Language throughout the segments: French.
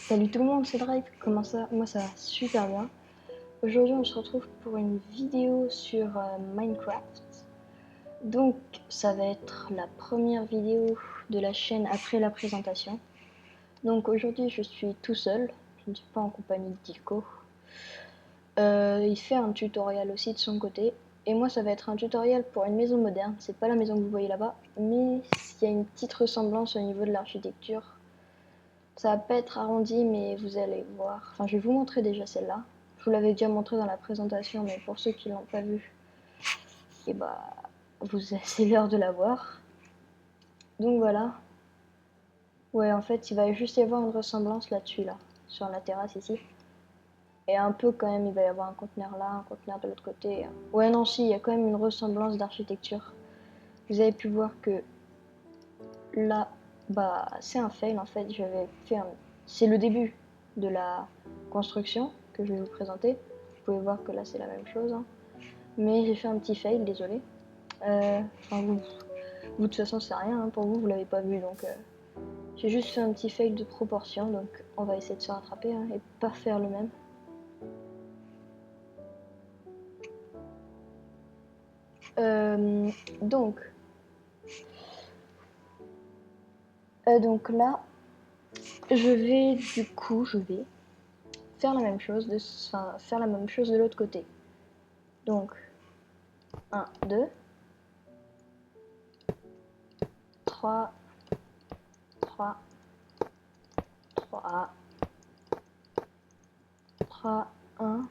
Salut tout le monde, c'est Drive, comment ça? Moi ça va super bien. Aujourd'hui on se retrouve pour une vidéo sur Minecraft. Donc ça va être la première vidéo de la chaîne après la présentation. Donc aujourd'hui je suis tout seul, je ne suis pas en compagnie de Dico. Il fait un tutoriel aussi de son côté. Et moi ça va être un tutoriel pour une maison moderne. C'est pas la maison que vous voyez là-bas, mais il y a une petite ressemblance au niveau de l'architecture. Ça va pas être arrondi, mais vous allez voir. Enfin, je vais vous montrer déjà celle-là. Je vous l'avais déjà montré dans la présentation, mais pour ceux qui l'ont pas vu, et bah, c'est l'heure de la voir. Donc voilà. Ouais, en fait, il va juste y avoir une ressemblance là-dessus, là, sur la terrasse ici. Et un peu quand même, il va y avoir un conteneur là, un conteneur de l'autre côté. Ouais, non, si, il y a quand même une ressemblance d'architecture. Vous avez pu voir que là, bah, c'est un fail en fait. J'avais fait un... C'est le début de la construction que je vais vous présenter. Vous pouvez voir que là, c'est la même chose. Hein. Mais j'ai fait un petit fail, désolé. Enfin, vous, de toute façon, c'est rien hein, pour vous, vous l'avez pas vu. Donc, j'ai juste fait un petit fail de proportion. Donc, on va essayer de se rattraper hein, et pas faire le même. Donc, donc là, je vais faire la même chose faire la même chose de l'autre côté. Donc 1, 2, 3, 3, 3, 3, 1,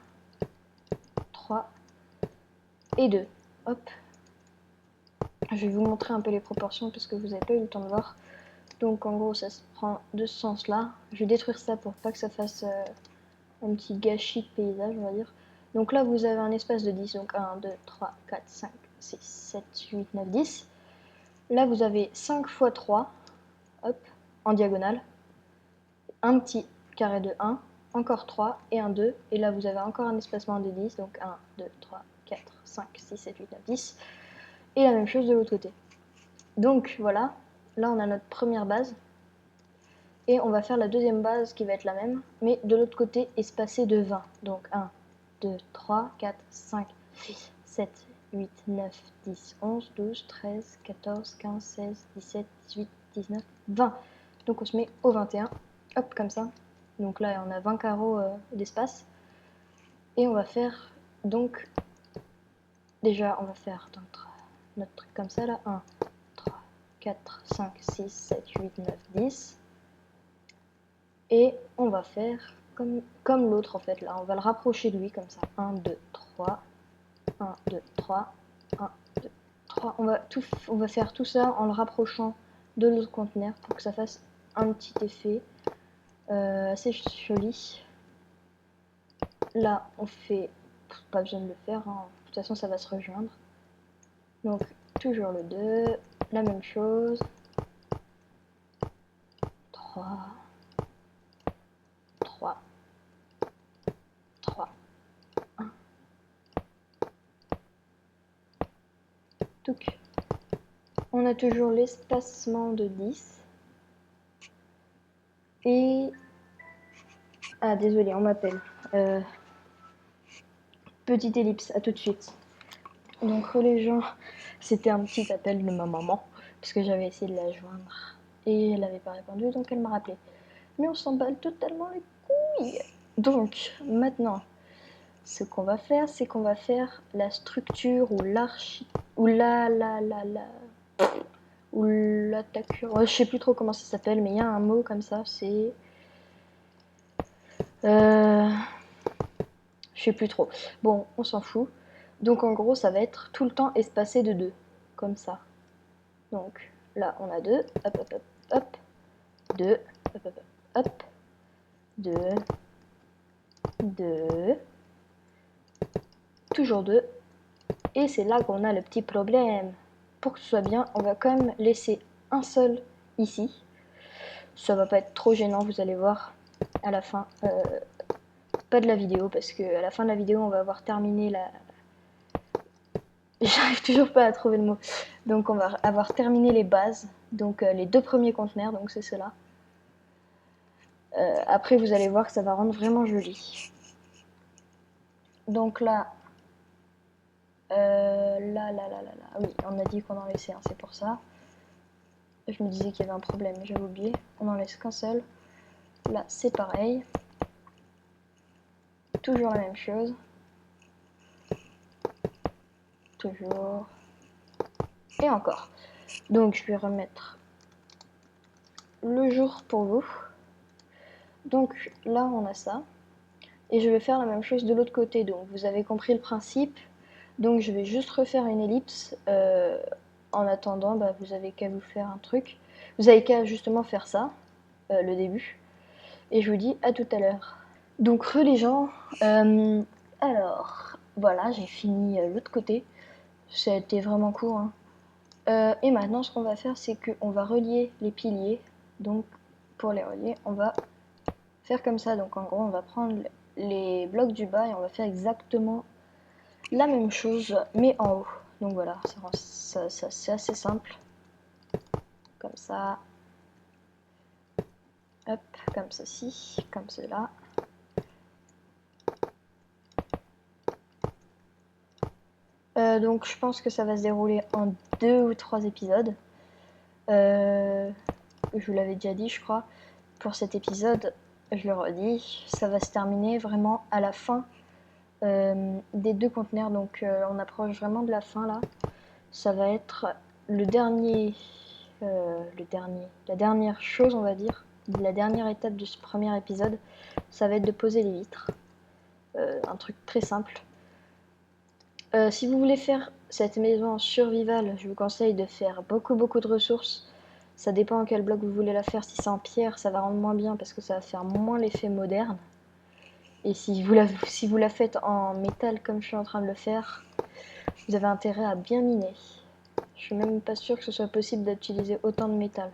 3 et 2. Hop. Je vais vous montrer un peu les proportions parce que vous n'avez pas eu le temps de voir. Donc en gros ça se prend de ce sens là. Je vais détruire ça pour pas que ça fasse un petit gâchis de paysage on va dire. Donc là vous avez un espace de 10. Donc 1, 2, 3, 4, 5, 6, 7, 8, 9, 10. Là vous avez 5 x 3. Hop. En diagonale. Un petit carré de 1. Encore 3 et un 2. Et là vous avez encore un espacement de 10. Donc 1, 2, 3, 4, 5, 6, 7, 8, 9, 10. Et la même chose de l'autre côté. Donc voilà, là on a notre première base. Et on va faire la deuxième base qui va être la même, mais de l'autre côté espacée de 20. Donc 1, 2, 3, 4, 5, 6, 7, 8, 9, 10, 11, 12, 13, 14, 15, 16, 17, 18, 19, 20. Donc on se met au 21, hop comme ça. Donc là on a 20 carreaux d'espace. Et on va faire donc, déjà on va faire notre truc comme ça là, 1, 3, 4, 5, 6, 7, 8, 9, 10. Et on va faire comme l'autre en fait là, on va le rapprocher de lui comme ça. 1, 2, 3, 1, 2, 3, 1, 2, 3. On va faire tout ça en le rapprochant de l'autre conteneur pour que ça fasse un petit effet assez joli. Là on fait, pas besoin de le faire, hein. De toute façon ça va se rejoindre. Donc toujours le 2, la même chose. 3, 3, 3, 1. Donc, on a toujours l'espacement de 10. Et... Ah, désolé, on m'appelle. Petite ellipse, à tout de suite. Donc, les gens, c'était un petit appel de ma maman, parce que j'avais essayé de la joindre. Et elle n'avait pas répondu, donc elle m'a rappelé. Mais on s'emballe totalement les couilles. Donc, maintenant, ce qu'on va faire, c'est qu'on va faire la structure ou ou ou l'attaquure. Je sais plus trop comment ça s'appelle, mais il y a un mot comme ça, c'est... Je sais plus trop. Bon, on s'en fout. Donc en gros, ça va être tout le temps espacé de 2, comme ça. Donc là, on a 2, hop, hop, hop, hop, 2, hop, hop, hop, hop, 2, 2, toujours 2. Et c'est là qu'on a le petit problème. Pour que ce soit bien, on va quand même laisser un seul ici. Ça va pas être trop gênant, vous allez voir à la fin. Pas de la vidéo, parce qu'à la fin de la vidéo, on va avoir terminé la... J'arrive toujours pas à trouver le mot. Donc on va avoir terminé les bases, donc les deux premiers conteneurs, donc c'est cela. Après, vous allez voir que ça va rendre vraiment joli. Donc là, oui, on a dit qu'on en laissait un, c'est pour ça. Je me disais qu'il y avait un problème, j'avais oublié. On en laisse qu'un seul. Là, c'est pareil. Toujours la même chose. Toujours. Et encore. Donc, je vais remettre le jour pour vous. Donc, là, on a ça. Et je vais faire la même chose de l'autre côté. Donc, vous avez compris le principe. Donc, je vais juste refaire une ellipse. En attendant, bah, vous avez qu'à vous faire un truc. Vous avez qu'à justement faire ça, le début. Et je vous dis à tout à l'heure. Donc, les gens. Alors, voilà, j'ai fini l'autre côté. Ça a été vraiment court. Hein. Et maintenant, ce qu'on va faire, c'est qu'on va relier les piliers. Donc, pour les relier, on va faire comme ça. Donc, en gros, on va prendre les blocs du bas et on va faire exactement la même chose, mais en haut. Donc voilà, ça c'est assez simple. Comme ça. Hop, comme ceci, comme cela. Donc je pense que ça va se dérouler en 2 ou 3 épisodes. Je vous l'avais déjà dit, je crois. Pour cet épisode, je le redis, ça va se terminer vraiment à la fin des 2 conteneurs. Donc on approche vraiment de la fin là. Ça va être la dernière chose, on va dire, la dernière étape de ce premier épisode, ça va être de poser les vitres. Un truc très simple. Si vous voulez faire cette maison en survival, je vous conseille de faire beaucoup de ressources. Ça dépend en quel bloc vous voulez la faire. Si c'est en pierre, ça va rendre moins bien parce que ça va faire moins l'effet moderne. Et si vous la faites en métal comme je suis en train de le faire, vous avez intérêt à bien miner. Je suis même pas sûre que ce soit possible d'utiliser autant de métal.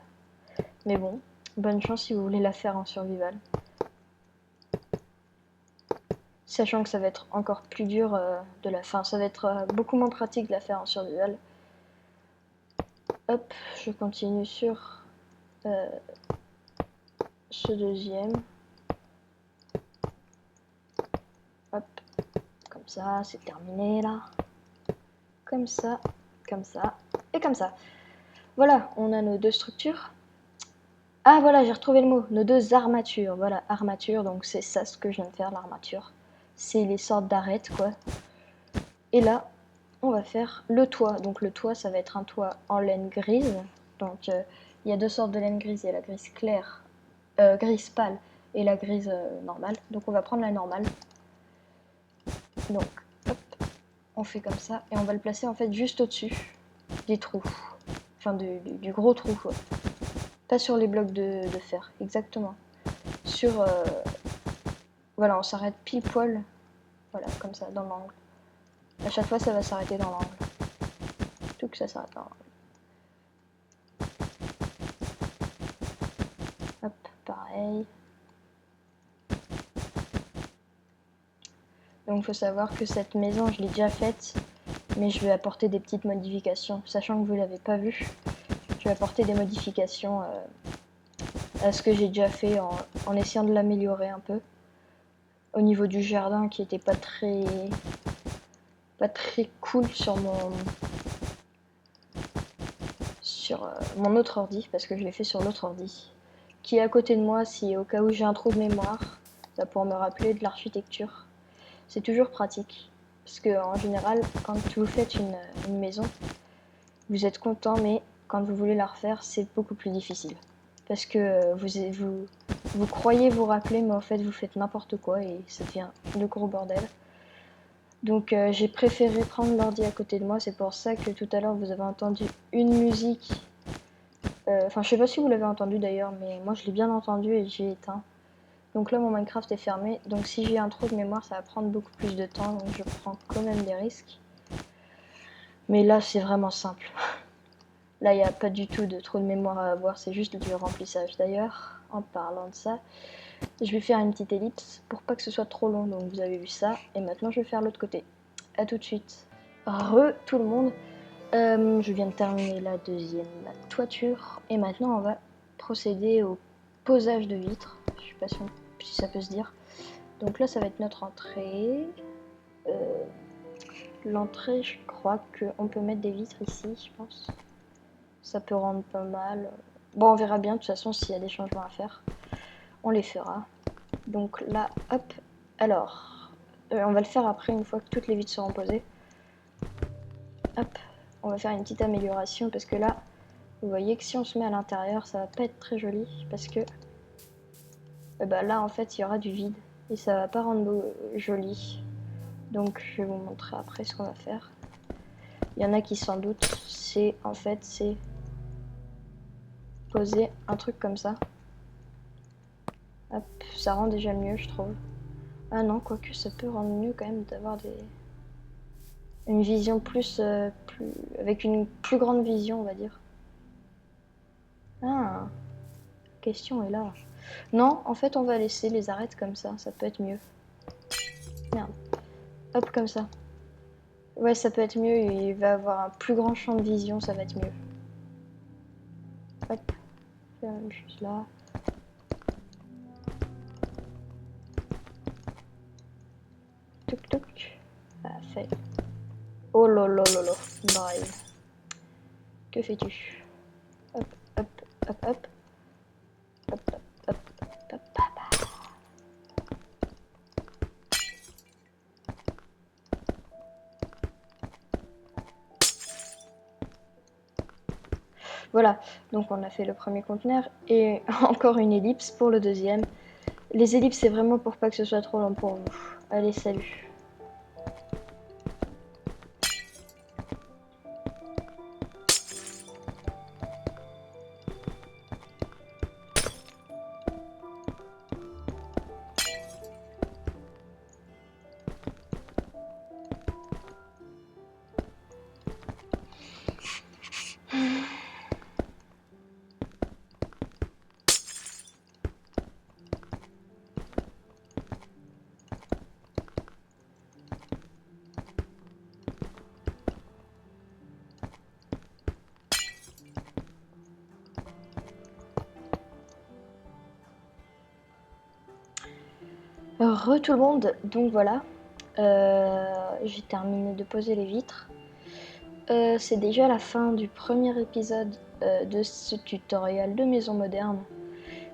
Mais bon, bonne chance si vous voulez la faire en survival. Sachant que ça va être encore plus dur de la fin. Ça va être beaucoup moins pratique de la faire en survival. Hop, je continue sur ce deuxième. Hop, comme ça, c'est terminé là. Comme ça et comme ça. Voilà, on a nos 2 structures. Ah voilà, j'ai retrouvé le mot, nos 2 armatures. Voilà, armature, donc c'est ça ce que je viens de faire, l'armature. C'est les sortes d'arêtes, quoi. Et là, on va faire le toit. Donc le toit, ça va être un toit en laine grise. Donc il y a 2 sortes de laine grise. Il y a la grise claire, grise pâle et la grise normale. Donc on va prendre la normale. Donc, hop, on fait comme ça. Et on va le placer en fait juste au-dessus des trous. Enfin, du gros trou, quoi. Pas sur les blocs de fer, exactement. Sur... voilà, on s'arrête pile poil. Voilà, comme ça, dans l'angle. À chaque fois, ça va s'arrêter dans l'angle. Tout que ça s'arrête dans l'angle. Hop, pareil. Donc il faut savoir que cette maison, je l'ai déjà faite, mais je vais apporter des petites modifications. Sachant que vous ne l'avez pas vu, je vais apporter des modifications à ce que j'ai déjà fait en essayant de l'améliorer un peu. Au niveau du jardin qui était pas très cool sur mon autre ordi, parce que je l'ai fait sur l'autre ordi, qui est à côté de moi si au cas où j'ai un trou de mémoire, ça pourra me rappeler de l'architecture. C'est toujours pratique, parce que en général, quand vous faites une maison, vous êtes content, mais quand vous voulez la refaire, c'est beaucoup plus difficile. Parce que vous croyez vous rappeler, mais en fait vous faites n'importe quoi et ça devient le gros bordel. Donc j'ai préféré prendre l'ordi à côté de moi, c'est pour ça que tout à l'heure vous avez entendu une musique. Enfin je sais pas si vous l'avez entendu d'ailleurs, mais moi je l'ai bien entendu et j'ai éteint. Donc là mon Minecraft est fermé, donc si j'ai un trou de mémoire ça va prendre beaucoup plus de temps, donc je prends quand même des risques. Mais là c'est vraiment simple. Là il n'y a pas du tout de trou de mémoire à avoir, c'est juste du remplissage. D'ailleurs, en parlant de ça, je vais faire une petite ellipse pour pas que ce soit trop long, donc vous avez vu ça. Et maintenant je vais faire l'autre côté. A tout de suite. Tout le monde. Je viens de terminer la deuxième toiture et maintenant on va procéder au posage de vitres. Je sais pas si ça peut se dire. Donc là, ça va être notre entrée. L'entrée, je crois qu'on peut mettre des vitres ici, je pense. Ça peut rendre pas mal. Bon, on verra bien, de toute façon, s'il y a des changements à faire. On les fera. Donc là, hop. Alors, on va le faire après, une fois que toutes les vitres seront posées. Hop, on va faire une petite amélioration, parce que là, vous voyez que si on se met à l'intérieur, ça va pas être très joli, parce que bah là, en fait, il y aura du vide, et ça va pas rendre joli. Donc, je vais vous montrer après ce qu'on va faire. Il y en a qui s'en doutent, c'est poser un truc comme ça. Hop, ça rend déjà mieux, je trouve. Ah non, quoique ça peut rendre mieux quand même d'avoir une vision avec une plus grande vision, on va dire. Ah, question est là. Non, en fait, on va laisser les arêtes comme ça peut être mieux. Merde. Hop, comme ça. Ouais, ça peut être mieux, il va avoir un plus grand champ de vision, ça va être mieux. Hop, fais la même chose là. Touk touk. Ah, fait. Oh lolo lolo, brave. Que fais-tu? Hop, hop, hop, hop. Hop, hop, hop, hop, hop, hop. Voilà, donc on a fait le premier conteneur et encore une ellipse pour le deuxième. Les ellipses, c'est vraiment pour pas que ce soit trop long pour vous. Allez, salut. Tout le monde, donc voilà, j'ai terminé de poser les vitres. C'est déjà la fin du premier épisode de ce tutoriel de maison moderne.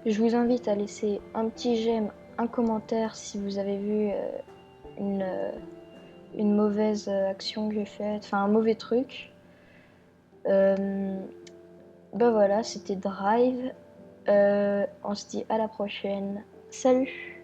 Je vous invite à laisser un petit j'aime, un commentaire si vous avez vu une mauvaise action que j'ai faite, enfin un mauvais truc. Bah voilà, c'était Drive. On se dit à la prochaine. Salut!